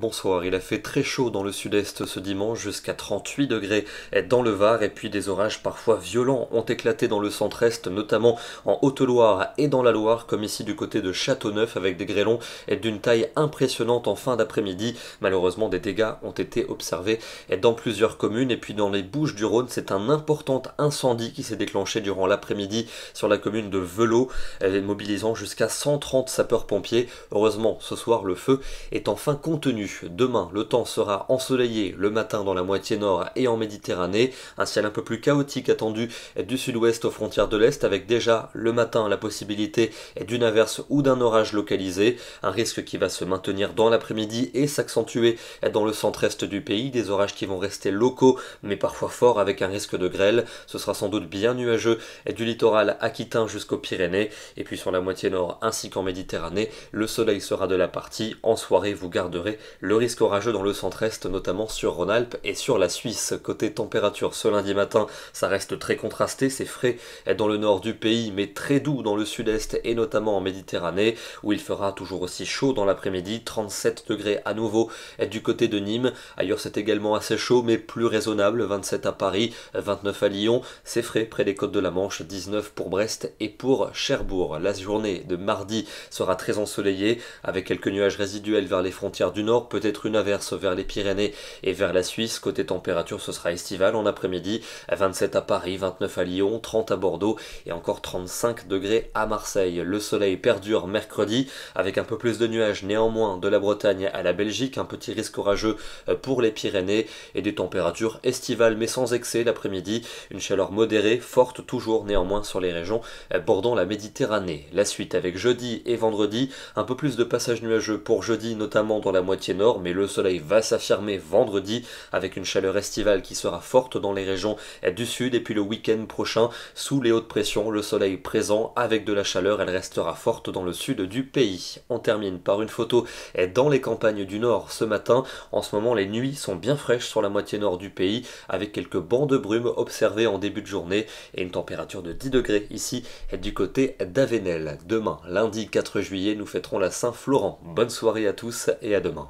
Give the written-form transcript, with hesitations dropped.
bonsoir. Il a fait très chaud dans le sud-est ce dimanche, jusqu'à 38 degrés dans le Var, et puis des orages parfois violents ont éclaté dans le centre-est, notamment en Haute-Loire et dans la Loire, comme ici du côté de Châteauneuf, avec des grêlons d'une taille impressionnante en fin d'après-midi. Malheureusement, des dégâts ont été observés dans plusieurs communes, et puis dans les Bouches-du-Rhône, c'est un important incendie qui s'est déclenché durant l'après-midi sur la commune de Velot, mobilisant jusqu'à 130 sapeurs-pompiers. Heureusement, ce soir, le feu est enfin contenu. Demain, le temps sera ensoleillé le matin dans la moitié nord et en Méditerranée. Un ciel un peu plus chaotique attendu du sud-ouest aux frontières de l'Est, avec déjà le matin la possibilité d'une averse ou d'un orage localisé. Un risque qui va se maintenir dans l'après-midi et s'accentuer dans le centre-est du pays. Des orages qui vont rester locaux, mais parfois forts, avec un risque de grêle. Ce sera sans doute bien nuageux du littoral aquitain jusqu'aux Pyrénées. Et puis sur la moitié nord ainsi qu'en Méditerranée, le soleil sera de la partie. En soirée, vous garderez le risque orageux dans le centre-est, notamment sur Rhône-Alpes et sur la Suisse. Côté température, ce lundi matin, ça reste très contrasté. C'est frais dans le nord du pays, mais très doux dans le sud-est et notamment en Méditerranée, où il fera toujours aussi chaud dans l'après-midi. 37 degrés à nouveau du côté de Nîmes. Ailleurs, c'est également assez chaud, mais plus raisonnable. 27 à Paris, 29 à Lyon. C'est frais près des côtes de la Manche. 19 pour Brest et pour Cherbourg. La journée de mardi sera très ensoleillée, avec quelques nuages résiduels vers les frontières du nord, peut-être une averse vers les Pyrénées et vers la Suisse. Côté température, ce sera estival en après-midi. 27 à Paris, 29 à Lyon, 30 à Bordeaux et encore 35 degrés à Marseille. Le soleil perdure mercredi, avec un peu plus de nuages néanmoins de la Bretagne à la Belgique. Un petit risque orageux pour les Pyrénées et des températures estivales mais sans excès l'après-midi. Une chaleur modérée, forte toujours néanmoins sur les régions bordant la Méditerranée. La suite avec jeudi et vendredi, un peu plus de passages nuageux pour jeudi, notamment dans la moitié nord, mais le soleil va s'affirmer vendredi avec une chaleur estivale qui sera forte dans les régions du sud. Et puis le week-end prochain, sous les hautes pressions, le soleil présent avec de la chaleur, elle restera forte dans le sud du pays. On termine par une photo dans les campagnes du nord ce matin. En ce moment, les nuits sont bien fraîches sur la moitié nord du pays, avec quelques bancs de brume observés en début de journée et une température de 10 degrés ici du côté d'Avenel. Demain, lundi 4 juillet, nous fêterons la Saint-Florent. Bonne soirée à tous et à demain.